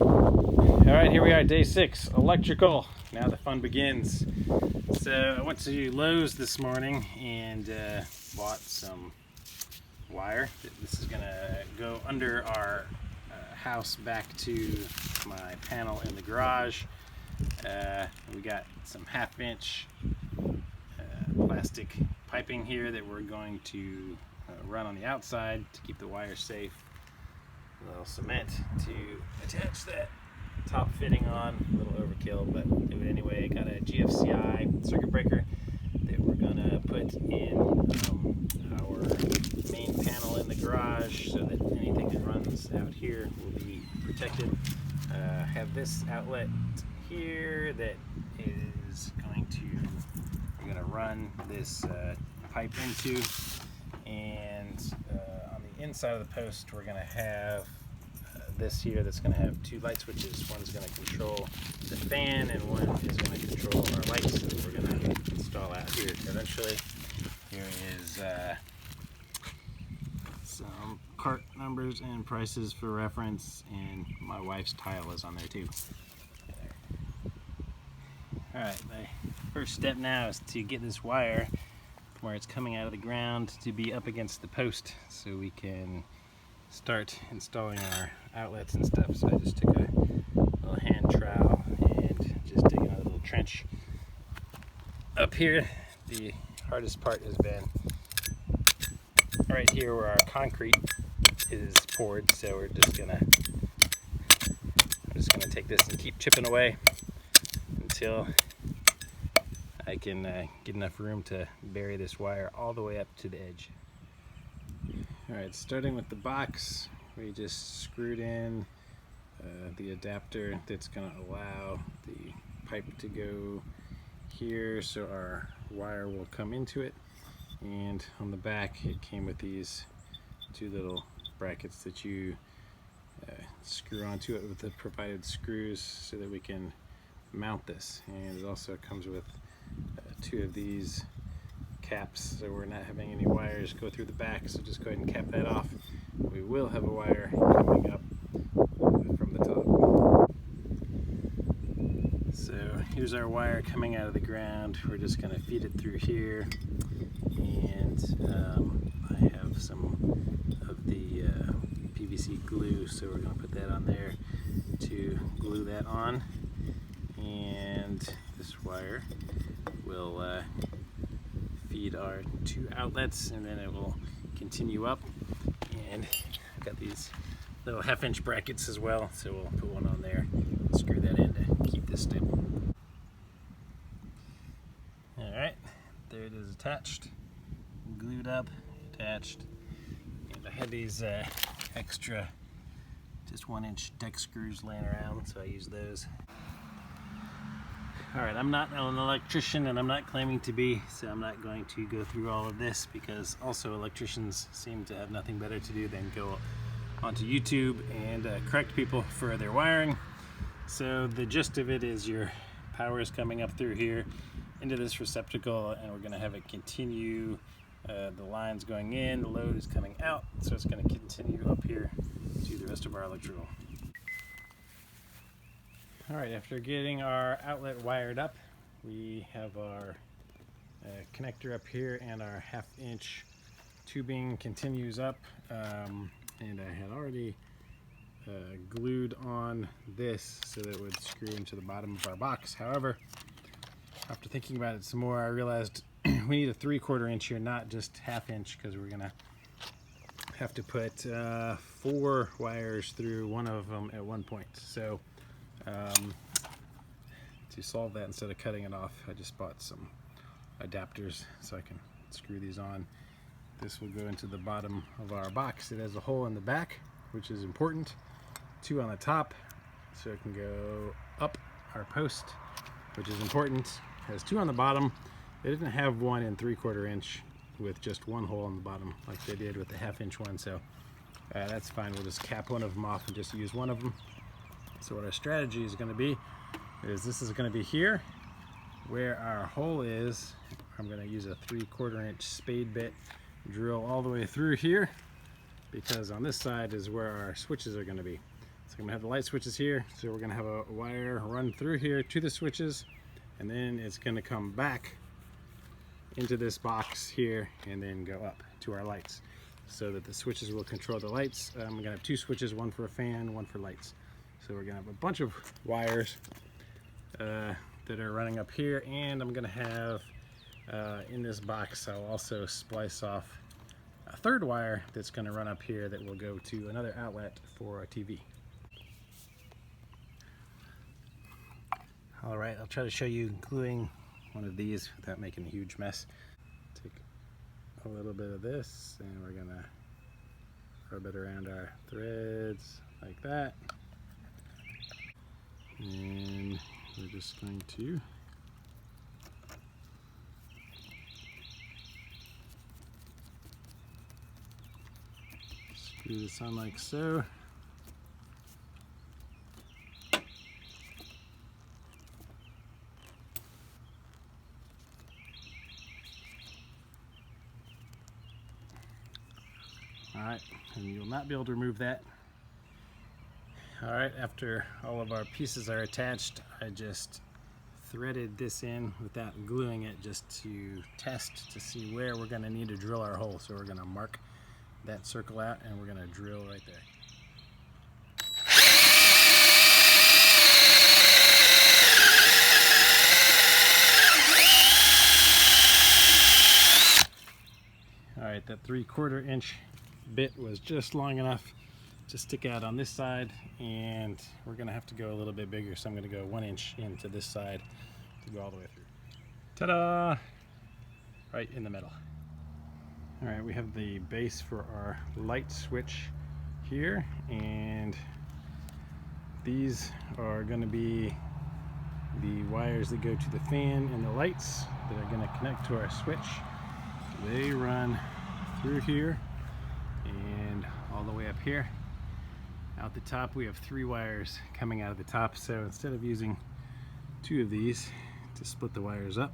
Alright, here we are, day 6, electrical. Now the fun begins. So I went to Lowe's this morning and bought some wire. This is gonna go under our house back to my panel in the garage. We got some 1/2-inch plastic piping here that we're going to run on the outside to keep the wire safe. A little cement to attach that top fitting on. A little overkill, but we'll do it anyway. Got a GFCI circuit breaker that we're gonna put in our main panel in the garage so that anything that runs out here will be protected. Have this outlet here that is going to, we're gonna run this pipe into, and on the inside of the post we're gonna have this here that's going to have 2 light switches. One's going to control the fan and one is going to control our lights that we're going to install out here eventually. Here is some cart numbers and prices for reference, and my wife's tile is on there too. Alright, the first step now is to get this wire where it's coming out of the ground to be up against the post so we can start installing our outlets and stuff. So I just took a little hand trowel and just digging a little trench up here. The hardest part has been right here where our concrete is poured, so I'm just gonna take this and keep chipping away until I can get enough room to bury this wire all the way up to the edge. Alright, starting with the box, we just screwed in the adapter that's going to allow the pipe to go here so our wire will come into it, and on the back it came with these 2 little brackets that you screw onto it with the provided screws so that we can mount this, and it also comes with 2 of these caps, so we're not having any wires go through the back, so just go ahead and cap that off. We will have a wire coming up from the top. So here's our wire coming out of the ground. We're just going to feed it through here, and I have some of the PVC glue, so we're going to put that on there to glue that on, and this wire will feed our 2 outlets, and then it will continue up. And I've got these little 1/2-inch brackets as well, so we'll put one on there, screw that in to keep this stable. Alright, there it is, attached, glued up, attached. And I had these extra just 1-inch deck screws laying around, so I use those. Alright, I'm not an electrician and I'm not claiming to be, so I'm not going to go through all of this, because also electricians seem to have nothing better to do than go onto YouTube and correct people for their wiring. So the gist of it is your power is coming up through here into this receptacle, and we're going to have it continue. The line's going in, the load is coming out, so it's going to continue up here to the rest of our electrical. Alright, after getting our outlet wired up, we have our connector up here, and our 1/2-inch tubing continues up, and I had already glued on this so that it would screw into the bottom of our box. However, after thinking about it some more, I realized we need a 3/4 inch here, not just 1/2 inch, because we're gonna have to put 4 wires through one of them at one point. So to solve that, instead of cutting it off, I just bought some adapters so I can screw these on. This will go into the bottom of our box. It has a hole in the back, which is important, 2 on the top, so it can go up our post, which is important. It has 2 on the bottom. They didn't have one in 3/4 inch with just 1 hole in the bottom like they did with the 1/2-inch one, so that's fine. We'll just cap one of them off and just use one of them. So what our strategy is going to be is, this is going to be here where our hole is. I'm going to use a 3/4 inch spade bit, drill all the way through here, because on this side is where our switches are going to be. So I'm gonna have the light switches here. So we're gonna have a wire run through here to the switches, and then it's gonna come back into this box here and then go up to our lights, so that the switches will control the lights. I'm gonna have 2 switches, one for a fan, one for lights. So we're gonna have a bunch of wires that are running up here, and I'm gonna have in this box, I'll also splice off a 3rd wire that's gonna run up here that will go to another outlet for a TV. All right, I'll try to show you gluing one of these without making a huge mess. Take a little bit of this and we're gonna rub it around our threads like that. And we're just going to screw this on like so. Alright, and you'll not be able to remove that. Alright, after all of our pieces are attached, I just threaded this in without gluing it, just to test to see where we're going to need to drill our hole. So we're going to mark that circle out and we're going to drill right there. Alright, that 3/4 inch bit was just long enough to stick out on this side, and we're going to have to go a little bit bigger, so I'm going to go 1 inch into this side to go all the way through. Ta-da! Right in the middle. Alright, we have the base for our light switch here, and these are going to be the wires that go to the fan and the lights that are going to connect to our switch. They run through here and all the way up here. Out the top we have 3 wires coming out of the top, so instead of using 2 of these to split the wires up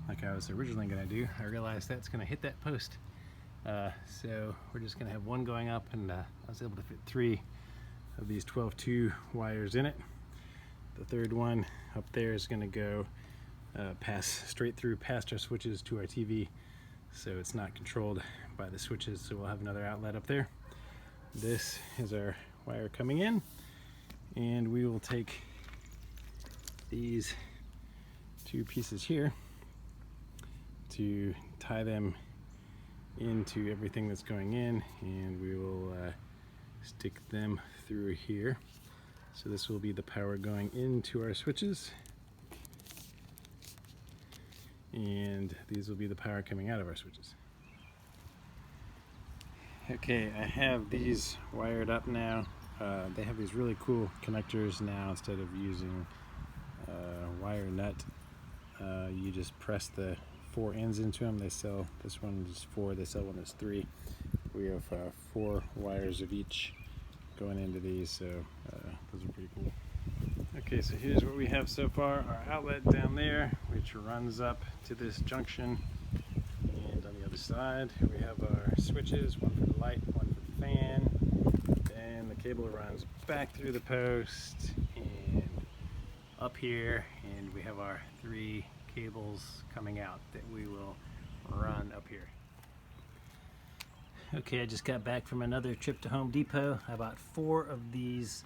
like I was originally going to do, I realized that's going to hit that post. So we're just going to have 1 going up, and I was able to fit 3 of these 12-2 wires in it. The 3rd one up there is going to go pass straight through past our switches to our TV, so it's not controlled by the switches, so we'll have another outlet up there. This is our wire coming in, and we will take these 2 pieces here to tie them into everything that's going in, and we will stick them through here. So this will be the power going into our switches, and these will be the power coming out of our switches. Okay, I have these wired up now. They have these really cool connectors now. Instead of using wire nut, you just press the 4 ends into them. They sell, this one is 4, they sell one that's 3. We have 4 wires of each going into these, so those are pretty cool. Okay, so here's what we have so far. Our outlet down there, which runs up to this junction, and on the other side we have our switches, one for the light, one for the fan. Then the cable runs back through the post and up here, and we have our 3 cables coming out that we will run up here. Okay, I just got back from another trip to Home Depot. I bought 4 of these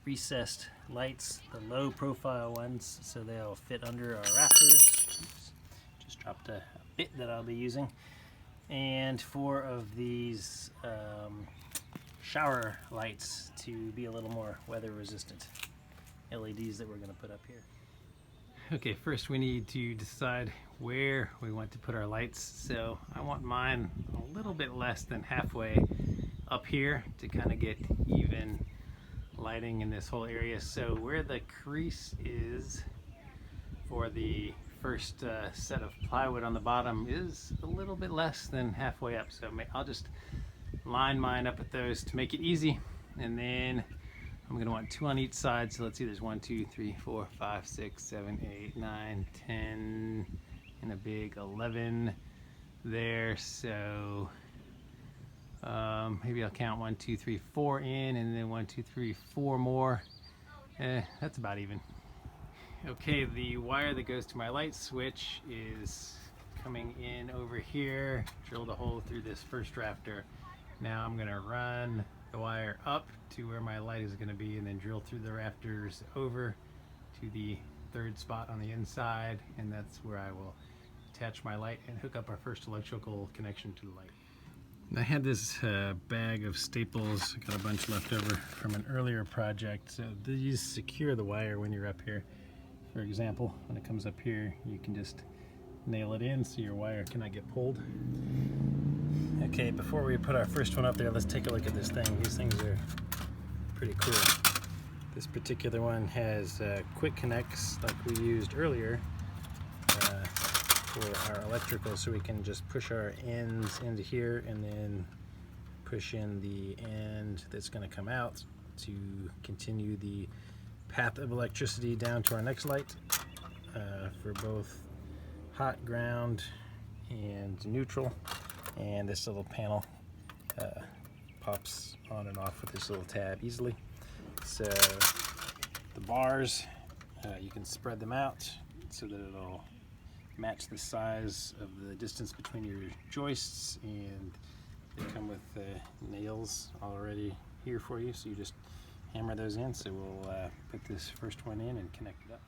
recessed lights, the low profile ones, so they'll fit under our rafters. Just dropped a bit that I'll be using. And 4 of these shower lights to be a little more weather resistant. LEDs that we're going to put up here. Okay, first we need to decide where we want to put our lights. So I want mine a little bit less than halfway up here to kind of get even lighting in this whole area. So where the crease is for the first set of plywood on the bottom is a little bit less than halfway up. So I'll just line mine up at those to make it easy, and then I'm going to want 2 on each side. So let's see, there's 1, 2, 3, 4, 5, 6, 7, 8, 9, 10, and a big 11 there. So Maybe I'll count 1, 2, 3, 4 in, and then 1, 2, 3, 4 more. That's about even. Okay, the wire that goes to my light switch is coming in over here. Drilled a hole through this first rafter. Now I'm gonna run the wire up to where my light is gonna be, and then drill through the rafters over to the third spot on the inside, and that's where I will attach my light and hook up our first electrical connection to the light. I had this bag of staples, got a bunch left over from an earlier project. So these secure the wire when you're up here. For example, when it comes up here, you can just nail it in so your wire cannot get pulled. Okay, before we put our first one up there, let's take a look at this thing. These things are pretty cool. This particular one has quick connects like we used earlier for our electrical, so we can just push our ends into here and then push in the end that's going to come out to continue the path of electricity down to our next light for both hot, ground, and neutral. And this little panel pops on and off with this little tab easily. So the bars, you can spread them out so that it'll match the size of the distance between your joists, and they come with nails already here for you, so you just hammer those in. So we'll put this first one in and connect it up.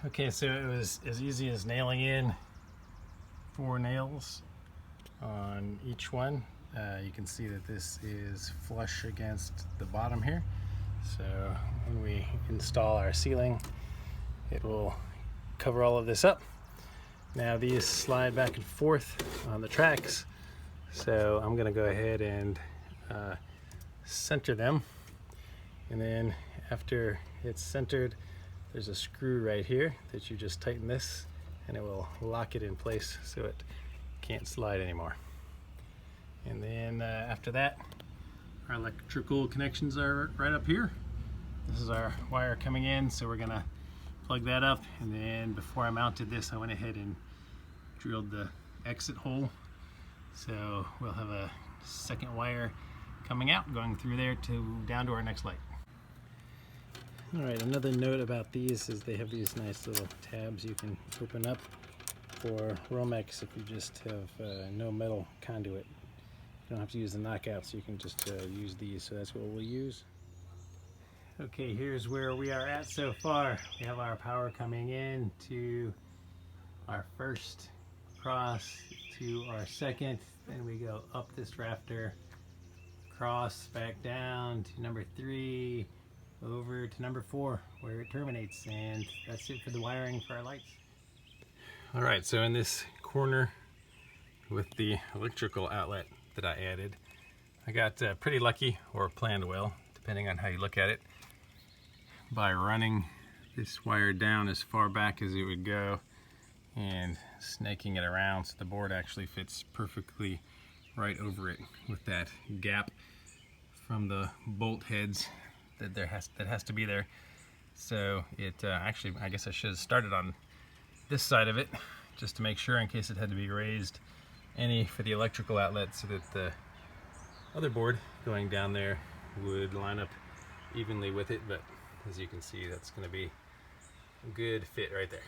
Okay, so it was as easy as nailing in 4 nails on each one. You can see that this is flush against the bottom here, so when we install our ceiling, it will cover all of this up. Now these slide back and forth on the tracks, so I'm going to go ahead and center them, and then after it's centered, there's a screw right here that you just tighten this and it will lock it in place so it can't slide anymore. And then after that, our electrical connections are right up here. This is our wire coming in, so we're gonna plug that up, and then before I mounted this, I went ahead and drilled the exit hole, so we'll have a second wire coming out, going through there to down to our next light. Alright, another note about these is they have these nice little tabs you can open up for Romex if you just have no metal conduit. You don't have to use the knockouts, you can just use these, so that's what we'll use. Okay, here's where we are at so far. We have our power coming in to our first cross, to our second, then we go up this rafter, cross back down to number 3, over to number 4 where it terminates, and that's it for the wiring for our lights. Alright, so in this corner with the electrical outlet that I added, I got pretty lucky, or planned well, depending on how you look at it, by running this wire down as far back as it would go and snaking it around so the board actually fits perfectly right over it, with that gap from the bolt heads that has to be there. So it actually, I guess I should have started on this side of it just to make sure, in case it had to be raised any for the electrical outlet, so that the other board going down there would line up evenly with it. But as you can see, that's going to be a good fit right there.